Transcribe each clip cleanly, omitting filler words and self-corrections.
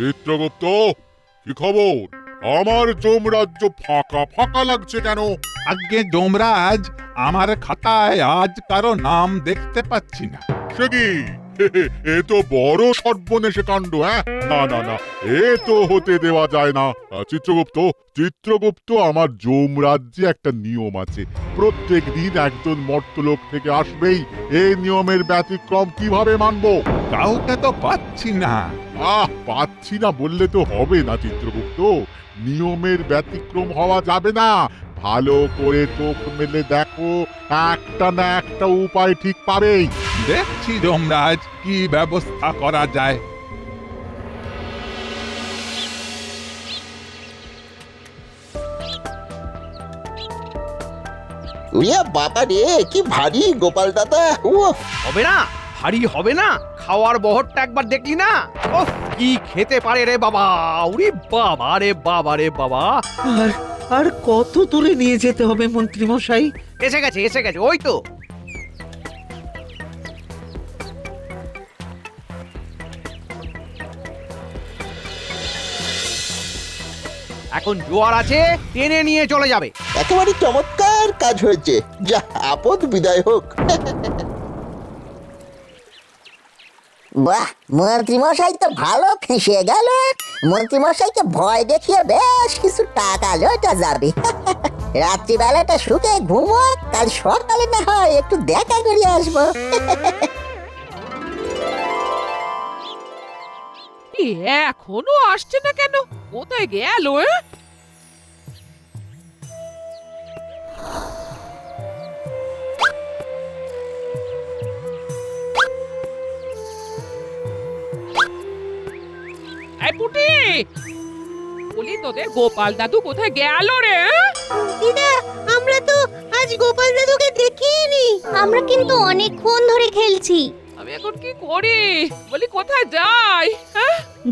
চিত্রগুপ্ত, কি খবর? আমার যমরাজ্য ফাঁকা ফাঁকা লাগছে কেন? আজ্ঞে যমরাজ, আমার খাতায় আজ কারো নাম দেখতে পাচ্ছি না। সে কি? এ তো বড় সর্বনেশে কাণ্ড। হ্যাঁ, না না না, এ তো হতে দেওয়া যায় না। চিত্রগুপ্ত, চিত্রগুপ্ত, আমার যমরাজ্যে একটা নিয়ম আছে, প্রত্যেক দিন একজন মর্তলোক থেকে আসবেই। এই নিয়মের ব্যতিক্রম কিভাবে মানবো? কাউকে তো পাচ্ছি না। পাচ্ছি না বললে তো হবে না চিত্রগুপ্ত, নিয়মের ব্যতিক্রম হওয়া যাবে না। ভালো করে চোখ মেলে দেখো, একটা না একটা উপায় ঠিক পাবেই। দেখছি যমরাজ, কি ব্যবস্থা করা যায়। উইয়া বাবা রে, কি ভারী গোপাল দাদা। হবে না, ভারী হবে না। খাওয়ার বহরটা একবার দেখলি না? ওহ, কি খেতে পারে রে বাবা! উরি বাবা রে বাবা রে বাবা! আর আর কত দূরে নিয়ে যেতে হবে মন্ত্রী মশাই? এসে গেছে, ওই তো। এখন জোয়ার আছে, টেনে নিয়ে চলে যাবে। একেবারে চমৎকার কাজ হয়েছে, যা আপদ বিদায় হোক। বাহ, মন্ত্রীমশাই তো ভালো ফেঁসে গেল। মন্ত্রীমশাইকে ভয় দেখিয়ে বেশ কিছু টাকা লোটা যাবে। রাত্রিবেলাটা শুকে ঘুমো, কাল সকালে না হয় একটু দেখা করে আসবো। এখনো আসছে না কেন? কোথায় গেল? পুটি, বলি তোদের গোপাল দাদু কোথায় গেল রে? দিদা, আমরা তো আজ গোপাল দাদুকে দেখিনি। আমরা কিন্তু অনেকক্ষণ ধরে খেলছি। আমি এখন কি করি? বলি কোথায় যাই?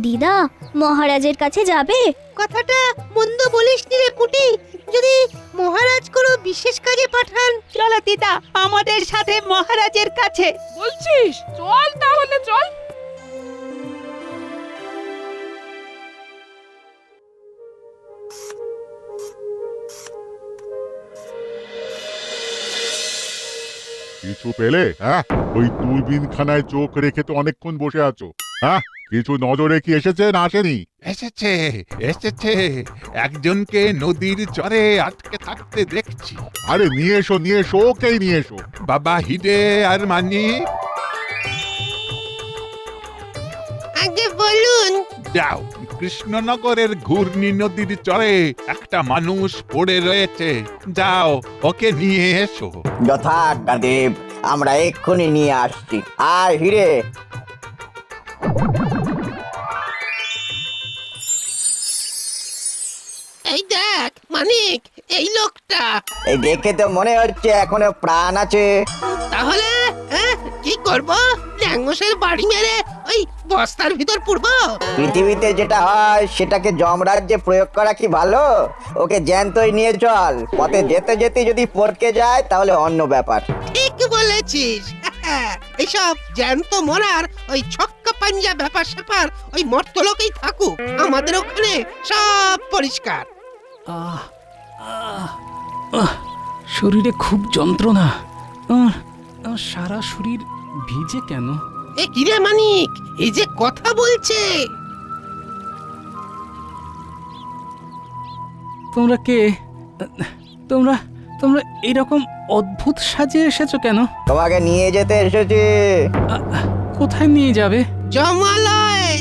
দিদা, মহারাজের কাছে যাবে? কথাটা মন্দ বলিসনি রে পুটি। যদি মহারাজ কোনো বিশেষ কাজে পাঠান, চলো দিদা, আমাদের সাথে মহারাজের কাছে। বলছিস? চল তাহলে, চল। কিছু পেলে? হ্যাঁ, ওই দূরবীনখানায় চোখ রেখে তো অনেকক্ষণ বসে আছো। হ্যাঁ, কিছু নজরে কি এসেছে না আসেনি? এসেছে, এসেছে। একজনকে নদীর চরে আটকে থাকতে দেখছি। আরে নিয়ে এসো, ওকেই নিয়ে এসো। বাবা হিরে আর মানিক, আগে বলুন। যাও, কৃষ্ণনগরের ঘূর্ণি নদীর চরে একটা মানুষ পড়ে রয়েছে। যাও, ওকে নিয়ে এসো। যথাজ্ঞাদেব, আমরা এক্ষুনি নিয়ে আসছি। আর হিরে, এই দেখ মানিক, এই লোকটা। এই দেখে তো মনে হচ্ছে এখনো প্রাণ আছে। তাহলে কি করব? ল্যাংমশের বাড়ি মেরে ওই বস্তার ভিতর পুরবো? পৃথিবীতে যেটা হয় সেটাকে যমরাজ্যে প্রয়োগ করা কি ভালো? ওকে জ্যান্তই নিয়ে চল। পথে যেতে যেতে যদি পড়কে যায় তাহলে অন্য ব্যাপার। ঠিক বলেছিস। এইসব জ্যান্ত মরার ওই ছক্কা পাঞ্জা ব্যাপার স্যাপার ওই মর্তলোকেই থাকুক, আমাদের ওখানে সব পরিষ্কার। শরীরে খুব যন্ত্রণা। সারা শরীর ভিজে কেন? এ কিরে মানিক, এই যে কথা বলছে। তোমরা কে? তোমরা তোমরা এরকম অদ্ভুত সাজে এসেছো কেন? তোমাকে নিয়ে যেতে এসেছি। কোথায় নিয়ে যাবে? জমালয়।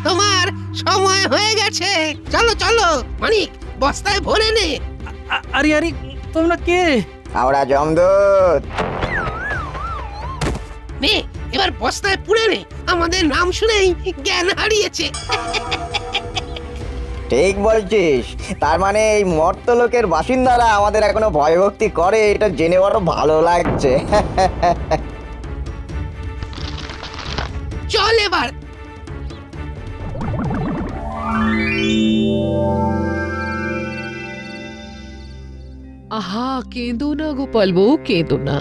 তোমার সময় হয়ে গেছে। চলো চলো মানিক, বস্তায় ভরে নে। আরে আরে, তোমরা কে? আমরা যমদূত। নে, এবার বস্তায় পুড়ে নে। আমাদের নাম শুনেই জ্ঞান হারিয়েছে। ঠিক বলছিস। তার মানে এই মর্তলোকের বাসিন্দারা আমাদের এখনো ভয়ভক্তি করে, এটা জেনে বড় ভালো লাগছে। চল এবার। আহা, কেঁদো না গোপাল বউ, কেঁদো না।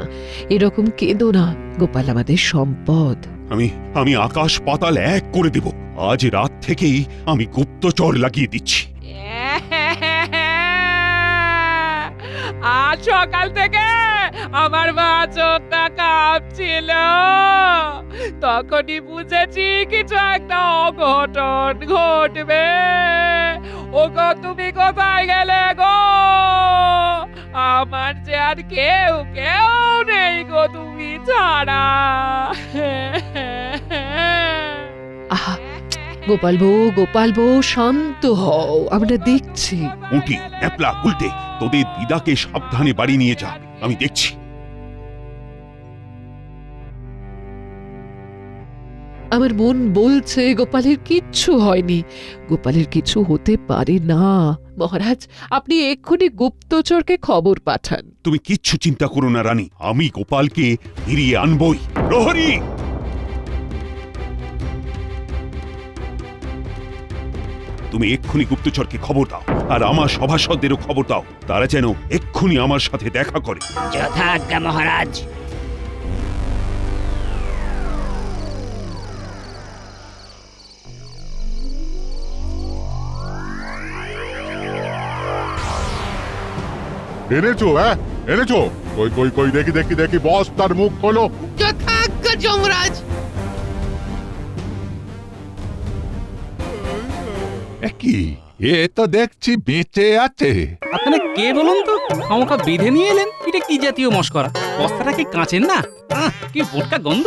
এরকম কেঁদো না। গোপাল আমাদের সম্পদ। আমি আকাশ পাতাল এক করে দেব। আজ রাত থেকেই আমি গুপ্তচর লাগিয়ে দিচ্ছি। আজ সকাল থেকে আমার বাচনটা কাঁপছিল, তখনই বুঝেছি কিছু একটা অঘটন ঘটবে। ওগো তুমি কোথায় গেলে গো? আমার যে আর কেউ নেই গো তুমি ছাড়া। আহা, গোপাল বউ শান্ত হও, আমরা দেখছি। উঁটি, ন্যাপলা, উল্টে তোদের দিদাকে সাবধানে বাড়ি নিয়ে যা, আমি দেখছি। আমার মন বলছে গোপালের কিচ্ছু হয়নি, গোপালের কিছু হতে পারে না। মহারাজ, আপনি এক্ষুনি গুপ্তচরকে খবর পাঠান। তুমি কিচ্ছু চিন্তা করো না রানী, আমি গোপালকে ফিরিয়ে আনবই। প্রহরী, তুমি এক্ষুনি গুপ্তচরকে খবর দাও, আর আমার সভাসদেরও খবর দাও, তারা যেন এক্ষুনি আমার সাথে দেখা করে। যথাজ্ঞা মহারাজ। এনেছো? এনেছো? কই কই কই, দেখি দেখি দেখি, বস তার মুখ খোলো। যথাজ্ঞা যমরাজ। কি এ তো দেখছি বেঁচে আছে। আপনারা কে বলুন তো? খামোখা বেঁধে নিয়ে এলেন, এটা কি জাতীয় মস্করা? বস্তাটা কি কাঁচের না? কি বোটকা গন্ধ।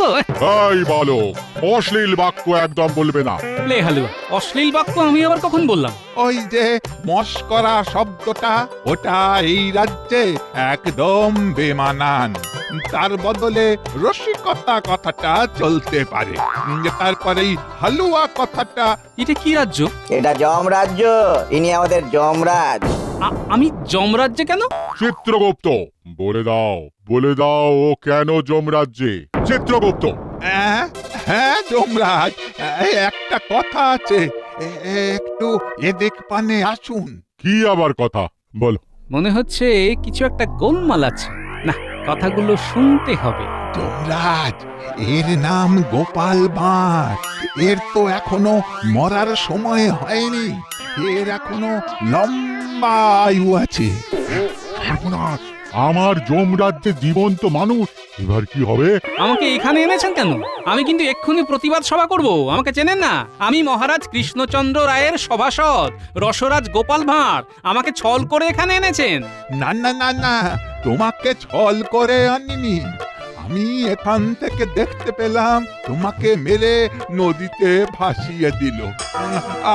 এই বলো, অশ্লীল বাক্য একদম বলবে না। লে হালুয়া, অশ্লীল বাক্য আমি আবার কখন বললাম? ওই যে মস্করা শব্দটা, ওটা এই রাজ্যে একদম বেমানান। তার বদলে রসিকতা কথাটা চলতে পারে। তারপরে এই হালুয়া কথাটা। এটা কি রাজ্য? এটা যমরাজ্য, ইনি আমাদের যমরাজ। আমি যমরাজ্যে কেন? চিত্রগুপ্ত, বলে দাও ও কেন যমরাজ্যে? চিত্রগুপ্ত। হ্যাঁ যমরাজ, একটা কথা আছে, একটু এদিক পানে আসুন। কি আবার কথা? বলো। মনে হচ্ছে কিছু একটা গোলমাল আছে। না, কথাগুলো শুনতে হবে। যমরাজ, এর নাম গোপাল ভাঁড়। এর তো এখনো মরার সময় হয়নি, এর এখনো লম্বা আয়ু আছে। সর্বনাশ, আমার যমরাজ্যে জীবন্ত মানুষ, এবার কি হবে? আমাকে এখানে এনেছেন কেন? আমি কিন্তু এক্ষুনি প্রতিবাদ সভা করব। আমাকে চেনেন না? আমি মহারাজ কৃষ্ণচন্দ্র রায়ের সভাসদ রসরাজ গোপাল ভাঁড়। আমাকে ছল করে এখানে এনেছেন। না না না না, তোমাকে ছল করে আনিনি। আমি এখান থেকে দেখতে পেলাম তোমাকে মেরে নদীতে ভাসিয়ে দিল,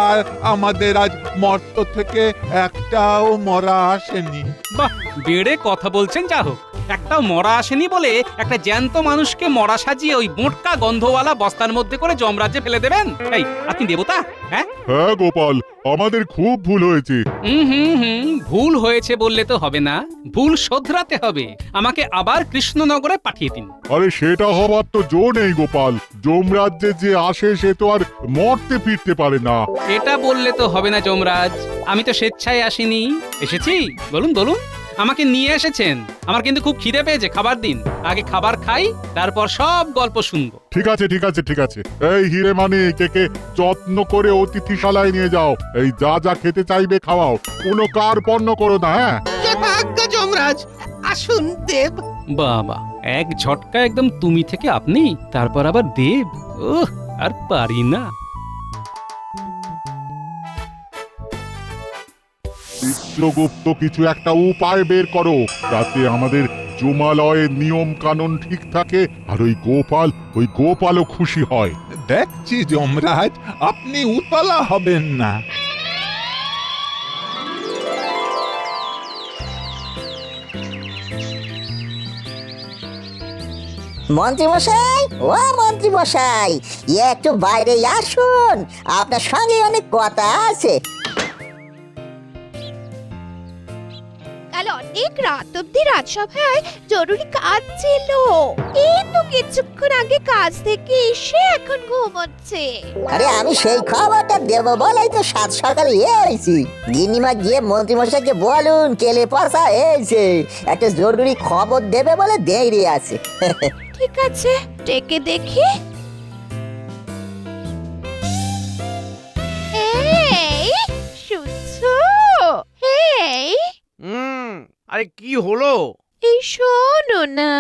আর আমাদের আজ মর্ত থেকে একটাও মরা আসেনি। বাহ, বেড়ে কথা বলছেন। যা হোক, একটাও মরা আসেনি বলে একটা জ্যান্ত মানুষকে মরা সাজিয়ে ওই বোটকা গন্ধওয়ালা বস্তার মধ্যে করে যমরাজ্যে ফেলে দেবেন? এই, আপনি দেবতা? হ্যাঁ গোপাল, আমাদের খুব ভুল হয়েছে। ভুল হয়েছে বললে তো হবে না, ভুল শোধরাতে হবে। আমাকে আবার কৃষ্ণনগরে পাঠিয়ে দিন। আরে সেটা হবার তো জো নেই গোপাল, যমরাজ্যে যে আসে সে তো আর মরতে ফিরতে পারে না। এটা বললে তো হবে না যমরাজ, আমি তো স্বেচ্ছায় আসিনি, এসেছি। বলুন বলুন, আমাকে নিয়ে এসেছেন। আমার কিন্তু খুব খিদে পেয়েছে, খাবার দিন। আগে খাবার খাই, তারপর সব গল্প শুনবো। ঠিক আছে ঠিক আছে ঠিক আছে। এই হিরে মানে কে যত্ন করে অতিথিশালায় নিয়ে যাও, এই যা যা খেতে চাইবে খাওয়াও, কোনো কার পণ্য করো না। হ্যাঁ, যথাজ্ঞা যমরাজ। আসুন দেব। বাবা, এক ঝটকা একদম তুমি থেকে আপনি, তারপর আবার দেব। ওহ, আর পারি না। চিত্রগুপ্ত, কিছু একটা উপায় বের করো যাতে আমাদের জমালয়ের নিয়ম কানুন ঠিক থাকে, আর ওই গোপালও খুশি হয়। দেখছি যমরাজ, আপনি উতলা হবেন না। মন্ত্রী মশাই, ও মন্ত্রী মশাই, একটু বাইরে আসুন, আপনার সঙ্গে অনেক কথা আছে। কাল অনেক রাত অব্দি রাজসভায় জরুরি কাজ ছিল, এই তো কিছুক্ষণ আগে কাজ থেকে এসে এখন ঘুমোচ্ছে। আরে আমি সেই খবরটা দেব বলেই তো সাত সকালে এসেছি। গিন্নিমা গিয়ে মন্ত্রী মশাইকে বলুন কেলে পয়সা এসে একটা জরুরি খবর দেবে বলে দেরি আছে। ঠিক আছে, ডেকে দেখি। আরে কি হলো? এই শোনো না,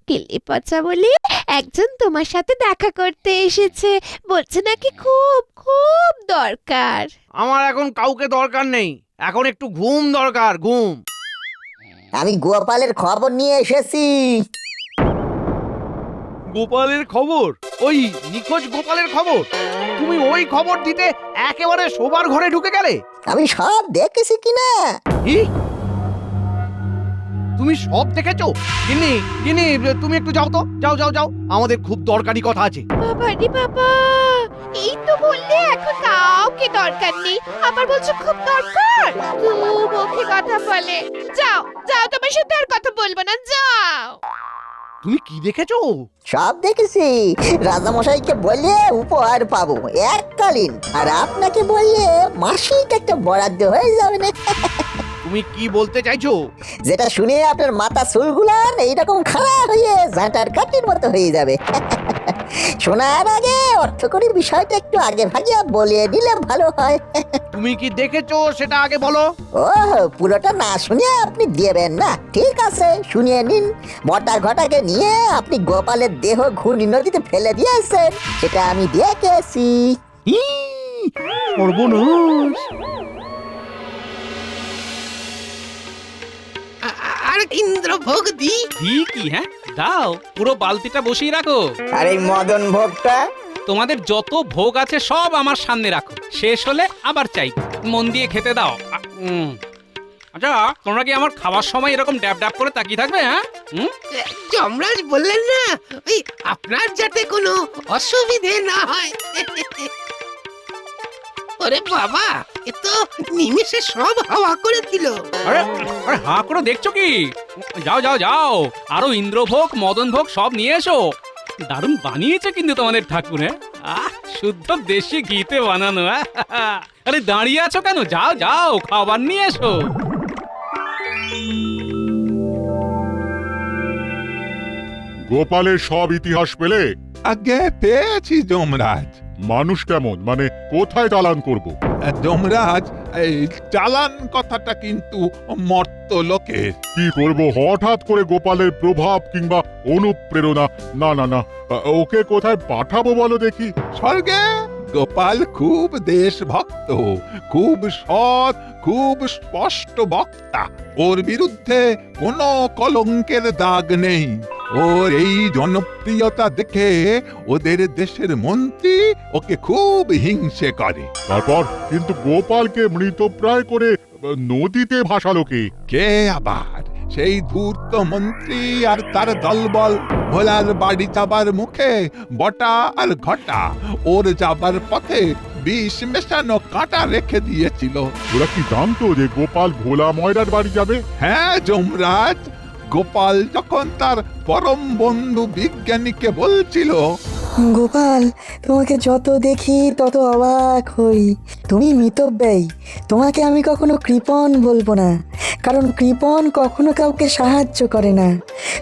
কেলে পচা বলে একজন তোমার সাথে দেখা করতে এসেছে, বলছে নাকি খুব খুব দরকার। আমার এখন কাউকে দরকার নেই, এখন একটু ঘুম দরকার, ঘুম। আমি গোপালের খবর নিয়ে এসেছি। গোপালের খবর? ওই নিখোঁজ গোপালের খবর? তুমি ওই খবর দিতে একেবারে শোবার ঘরে ঢুকে গেলে? আমি সব দেখেছি কিনা। কি? তুমি সব দেখেছো? গিন্নি, গিন্নি, তুমি একটু যাও তো, যাও যাও যাও, আমাদের খুব দরকারি কথা আছে। বাবা রে বাবা, এই তো বললে এখন কাউকে দরকার নেই, আবার বলছো খুব দরকার। মুখে কথা বলে। যাও যাও, তোমার সাথে আর কথা বলবো না, যাও। তুমি কি দেখেছো? সব দেখেছি। রাজামশাইকে বললে উপহার পাবো এককালীন, আর আপনাকে বললে মাসিক একটা বরাদ্দ হয়ে যাবে না। তুমি কি বলতে চাইছো? যেটা শুনে আপনার মাথা চুলগুলান এইরকম খাড়া হয়ে ঝাঁটার কাটির মতো হয়ে যাবে। শোনার আগে অর্থকরীর বিষয়টা একটু আগে ভাগে বলিয়ে দিলে ভালো হয়। তুমি কি দেখেছো সেটা আগে বলো। ও, পুরোটা না শুনিয়ে আপনি দিবেন না? ঠিক আছে, শুনিয়ে নিন। বটা ঘটাকে নিয়ে আপনি গোপালের দেহ ঘূর্ণি নদীতে ফেলে দিয়েছেন, সেটা আমি দেখেছি। সর্বনাশ! আর ইন্দ্রভোগ দি। কি হ্যাঁ, দাও, পুরো বালতিটা বসিয়ে রাখো। আর এই মদন ভোগটা? তোমাদের যত ভোগ আছে সব আমার সামনে রাখো, শেষ হলে আবার চাই। মন দিয়ে খেতে দাও। আচ্ছা, তোমরা কি আমার খাবার সময় এরকম ড্যাব ড্যাব করে তাকিয়ে থাকবে? হ্যাঁ, যমরাজ বললেন না, ওই আপনার যাতে কোনো অসুবিধে না হয়। ওরে বাবা, এ তো নিমিষে সব হাওয়া করে দিল। আরে আরে, হাঁ করে দেখছো কি? যাও যাও যাও, আরো ইন্দ্রভোগ মদন ভোগ সব নিয়ে এসো। দারুণ বানিয়েছে কিন্তু তোমাদের ঠাকুর। হ্যাঁ, শুদ্ধ দেশি ঘিতে বানানো। আরে দাঁড়িয়ে আছো কেন? যাও যাও, খাবার নিয়ে এসো। গোপালের সব ইতিহাস পেলে? আগে পেয়েছি যমরাজ। মানুষ কেমন, মানে কোথায় চালান করব? যমরাজ, এই চালান কথাটা কিন্তু মর্ত লোকের। কি করব হঠাৎ করে গোপালের প্রভাব কিংবা অনুপ্রেরণা? না না না, ওকে কোথায় পাঠাবো বলো দেখি। স্বর্গে। গোপাল খুব দেশভক্ত, খুব সৎ, খুব স্পষ্ট বক্তা। ওর বিরুদ্ধে কোনো কলঙ্কের দাগ নেই। ওর এই জনপ্রিয়তা দেখে ওদের দেশের মন্ত্রী ওকে খুব হিংসে করে। তারপর কিন্তু গোপালকে মৃতপ্রায় করে নদীতে ভাসালো কে? কে আবার? সেই ধূর্ত মন্ত্রী আর তার দলবল। ভোলার বাড়ি যাবার মুখে বটা আর ঘটা ওর যাবার পথে বিষ মেশানো কাঁটা রেখে দিয়েছিল। ওরা কি জানতো যে গোপাল ভোলা ময়রার বাড়ি যাবে? হ্যাঁ যমরাজ, গোপাল যখন তার পরম বন্ধু বিজ্ঞানীকে বলছিল, গোপাল, তোমাকে যত দেখি তত অবাক হই। তুমি মিতব্যয়ী, তোমাকে আমি কখনো কৃপণ বলবো না, কারণ কৃপণ কখনো কাউকে সাহায্য করে না।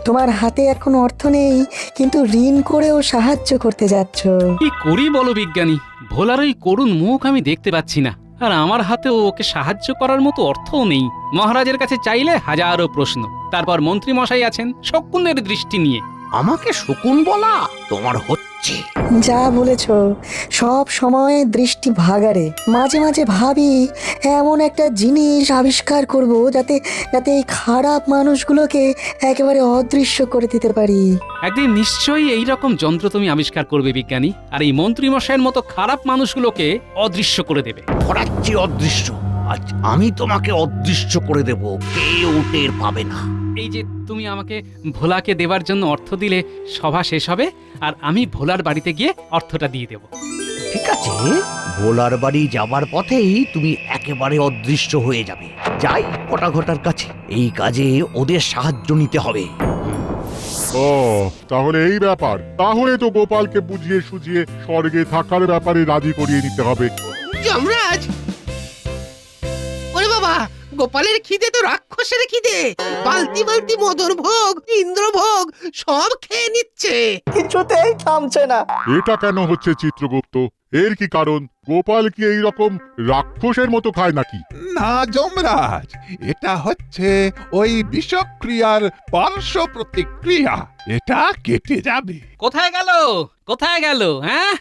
তোমার হাতে এখন অর্থ নেই, কিন্তু ঋণ করেও সাহায্য করতে যাচ্ছ। কি করি বলো বিজ্ঞানী? ভোলার ওই করুণ মুখ আমি দেখতে পাচ্ছি না, আর আমার হাতেও ওকে সাহায্য করার মতো অর্থও নেই। মহারাজের কাছে চাইলে হাজারো প্রশ্ন, তারপর মন্ত্রী মশাই আছেন শকুনের দৃষ্টি নিয়ে। আমাকে শকুন বলা তোমার হচ্ছে? যা বলেছ সব সময় দৃষ্টি ভাগারে। মাঝে মাঝে ভাবি এমন একটা জিনিস আবিষ্কার করব যাতে যাতে এই খারাপ মানুষগুলোকে একেবারে অদৃশ্য করে দিতে পারি। একদিন নিশ্চয়ই এইরকম যন্ত্র তুমি আবিষ্কার করবে বিজ্ঞানী, আর এই মন্ত্রী মশাইয়ের মতো খারাপ মানুষগুলোকে অদৃশ্য করে দেবে। ধরাচ্ছি অদৃশ্য, আজ আমি তোমাকে অদৃশ্য করে দেব, কেউ টের পাবে না। এই যে তুমি আমাকে ভোলাকে দেবার জন্য অর্থ দিলে, সভা শেষ হবে আর আমি ভোলার বাড়িতে গিয়ে অর্থটা দিয়ে দেব। ঠিক আছে, ভোলার বাড়ি যাবার পথেই তুমি একেবারে অদৃশ্য হয়ে যাবে। যাই কটা ঘটার কাছে, এই কাজে ওদের সাহায্য নিতে হবে। ও, তাহলে এই ব্যাপার। তাহলে তো গোপালকে বুঝিয়ে সুঝিয়ে স্বর্গে থাকার ব্যাপারে রাজি করিয়ে নিতে হবে। যমরাজ, ওরে বাবা, গোপালের খিদে তো রাক্ষসের খিদে, বালতি বালতি মদন ভোগ ইন্দ্রভোগ সব খেয়ে নিচ্ছে। কিছুতেই থামছে না। এটা কেন হচ্ছে চিত্রগুপ্ত? এর কি কারণ? গোপাল কি এই রকম রাক্ষসের মতো খায় নাকি? না যমরাজ, এটা হচ্ছে ওই বিষক্রিয়ার পার্শ্ব প্রতিক্রিয়া। এটা কেটে যাবে। কোথায় গেল? কোথায় গেল? হ্যাঁ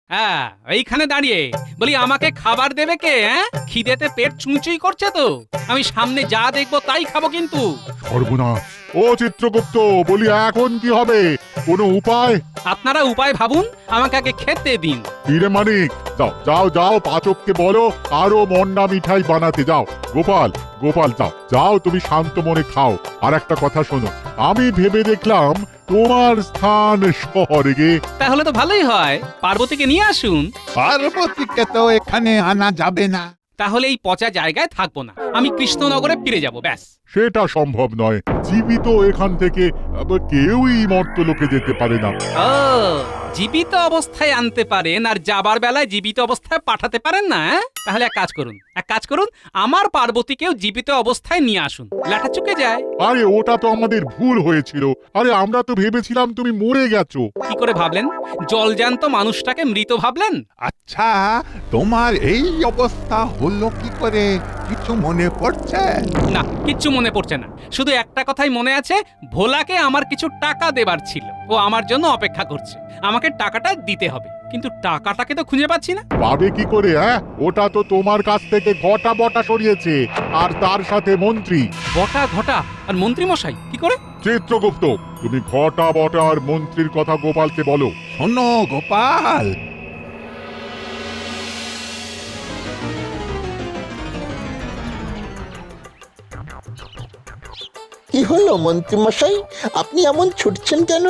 হ্যাঁ, এইখানে দাঁড়িয়ে বলি আমাকে খাবার দেবে কে? হ্যাঁ, খিদেতে পেট চুঁচুই করছে তো, আমি সামনে যা দেখবো তাই খাবো কিন্তু। সর্বনাশ! ও চিত্রগুপ্ত, বলি এখন কি হবে? কোনো উপায়? আপনারা উপায় ভাবুন, আমাকে আগে খেতে দিন। হিরে মানিক, যাও যাও যাও, পাচককে বলো আরো মন্ডা মিঠাই বানাতে। যাও গোপাল, গোপাল যাও যাও, তুমি শান্ত মনে খাও। আর একটা কথা শোনো, আমি ভেবে দেখলাম তোমার স্থান স্বর্গে। তাহলে তো ভালোই হয়, পার্বতীকে নিয়ে আসুন। পার্বতীকে তো এখানে আনা যাবে না। তাহলে এই পচা জায়গায় থাকবো না, আমি কৃষ্ণনগরে ফিরে যাব, ব্যাস। সেটা সম্ভব নয়, জীবিত এখান থেকে কেউই মর্তলোকে যেতে পারে না। ও, জীবিত অবস্থায় আনতে পারেন আর যাবার বেলায় জীবিত অবস্থায় পাঠাতে পারেন না? তাহলে এক কাজ করুন, আমার পার্বতীকেও জীবিত অবস্থায় নিয়ে আসুন, লাটা চুকে যায়। আরে ওটা তো আমাদের ভুল হয়েছিল। আরে আমরা তো ভেবেছিলাম তুমি মরে গেছো। কি করে ভাবলেন? জলজ্যান্ত মানুষটাকে মৃত ভাবলেন? আচ্ছা, তোমার এই অবস্থা হলো কি করে? কিছু মনে পড়ছে? না, কিচ্ছু মনে পড়ছে না। শুধু একটা কথাই মনে আছে, ভোলাকে আমার কিছু টাকা দেবার ছিল, ও আমার জন্য অপেক্ষা করছে, আমাকে টাকাটা দিতে হবে। কিন্তু টাকাটাকে তো খুঁজে পাচ্ছি না। পাবে কি করে? হ্যাঁ, ওটা তো তোমার কাছ থেকে ঘটা বটা সরিয়েছে, আর তার সাথে মন্ত্রী। ঘটা আর মন্ত্রী মশাই কি করে? চিত্রগুপ্ত, তুমি ঘটা বটা আর মন্ত্রীর কথা গোপালকে বলো। শোনো গোপাল, কি হলো মন্ত্রীমশাই, আপনি এমন ছুটছেন কেন?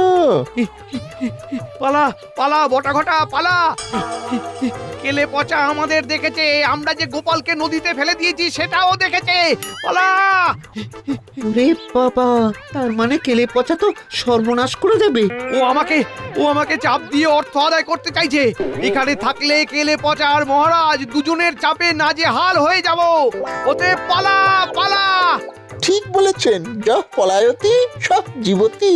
পালা পালা বটা ঘটা পালা। কেলে পচা আমাদের দেখেছে, আমরা যে গোপালকে নদীতে ফেলে দিয়েছি সেটাও দেখেছে। পালা! ওরে বাবা, তার মানে কেলে পচা তো সর্বনাশ করে দেবে। ও আমাকে চাপ দিয়ে অর্থ আদায় করতে চাইছে। এখানে থাকলে কেলে পচা আর মহারাজ দুজনের চাপে নাজেহাল হয়ে যাব। ওতে পালা পালা। ঠিক বলেছেন, যা পলায়তি সব জীবতী।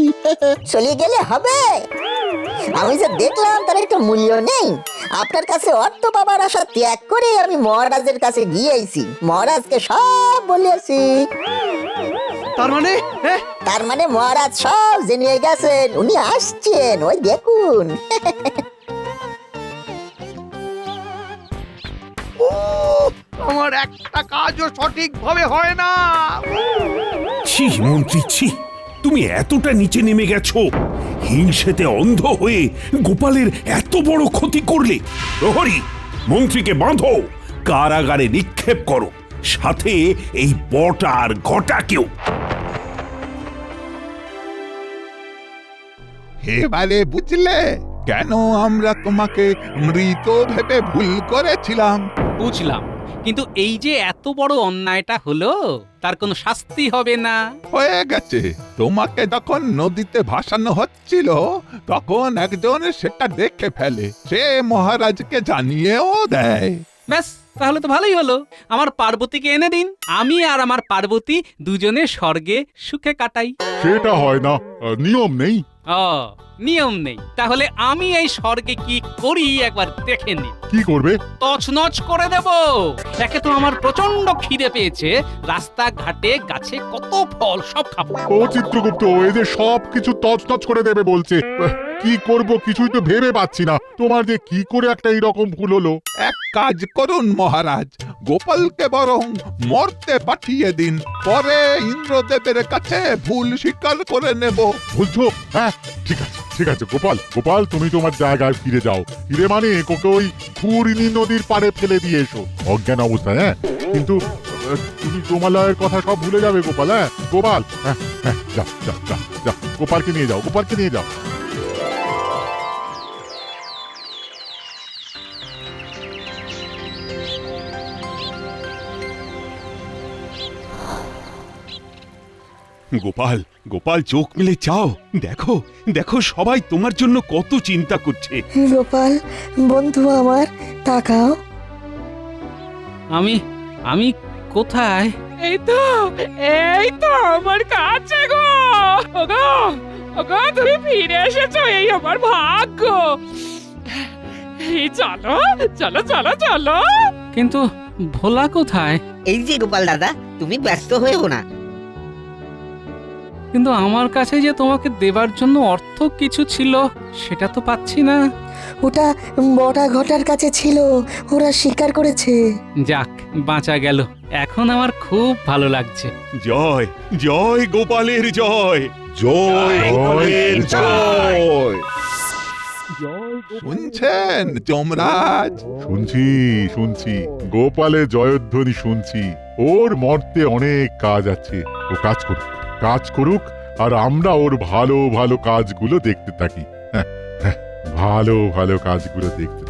চলে গেলে হবে? আমি যে দেখলাম তার একটা মূল্য নেই। আপনার কাছে অর্থ পাবার আশা ত্যাগ করে আমি মহারাজের কাছে গিয়েছি, মহারাজকে সব বলেছি। তার মানে মহারাজ সব জেনে গেছেন, উনি আসছেন, ওই দেখুন। আমার একটা কাজও সঠিকভাবে হয় না। ছি মন্ত্রী, ছি, তুমি এতটা নিচে নেমে গেছো? হিংসেতে অন্ধ হয়ে গোপালের এত বড় ক্ষতি করলে? প্রহরী, মন্ত্রীকে বাঁধো, কারাগারে নিক্ষেপ করো, সাথে এই বটা আর ঘটাকেও। এবারে বুঝলে কেন আমরা তোমাকে মৃত ভেবে ভুল করেছিলাম? বুঝলাম, কিন্তু এই যে এত বড় অন্যায়টা হলো, তার কোনো শাস্তি হবে না? হয়ে গেছে। তোমাকে যখন নদীতে ভাসানো হচ্ছিল তখন একজন সেটা দেখে ফেলে, সে মহারাজকে জানিয়েও দেয়। ব্যাস, তাহলে তো ভালোই হলো। আমার পার্বতীকে এনে দিন, আমি আর আমার পার্বতী দুজনে স্বর্গে সুখে কাটাই। সেটা হয় না, নিয়ম নেই। ও, নিয়ম নেই? তাহলে আমি এই স্বর্গে কি করি একবার দেখে নিন। কি করবে? তছনছ করে দেব। একে তো আমার প্রচন্ড খিদে পেয়েছে, রাস্তাঘাটে গাছে কত ফল সব খাবো। ও চিত্রগুপ্ত, এই যে সব কিছু তছনছ করে দেবে বলছে, কি করব কিছুই তো ভেবে পাচ্ছি না। তোমার যে কি করে একটা এইরকম ভুল হলো? এক কাজ করুন মহারাজ, গোপালকে বরং মরতে পাঠিয়ে দিন, পরে ইন্দ্রদেবের কাছে ভুল স্বীকার করে নেব। বলছো? হ্যাঁ, ঠিক আছে ঠিক আছে গোপাল, গোপাল তুমি তোমার জায়গায় ফিরে যাও। ফিরে মানে ওকে ওই ঘূর্ণি নদীর পাড়ে ফেলে দিয়ে এসো অজ্ঞান অবস্থায়। হ্যাঁ, কিন্তু তুমি জমালয়ের কথা সব ভুলে যাবে গোপাল। হ্যাঁ গোপাল, হ্যাঁ হ্যাঁ, যাও যাও যাও যাও, গোপালকে নিয়ে যাও, গোপালকে নিয়ে যাও। গোপাল, গোপাল চোখ মেলে চাও, দেখো দেখো সবাই তোমার জন্য কত চিন্তা করছে। গোপাল বন্ধু আমার, তাকাও। আমি কোথায়? এই তো আমার কাছে গো। ওগো ওগো, তুমি ফিরে এসেছো, এই আমার ভাগ্য। এই চলো চলো চলো চলো। কিন্তু ভোলা কোথায়? এই যে গোপাল দাদা, তুমি ব্যস্ত হয়েও না। কিন্তু আমার কাছে যে তোমাকে দেবার জন্য অর্থ কিছু ছিল, সেটা তো পাচ্ছি না। ওটা বটা ঘটার কাছে ছিল, ওরা স্বীকার করেছে। যাক, বাঁচা গেল। এখন আমার খুব ভালো লাগছে। জয় জয় গোপালের জয়। জয় গোপালের জয়। শুনছেন যমরাজ? শুনছি গোপালের জয়ধ্বনি শুনছি। ওর মর্তে অনেক কাজ আছে, ও কাজ করুক আর আমরা ওর ভালো ভালো কাজগুলো দেখতে থাকি। ভালো ভালো কাজগুলো দেখতে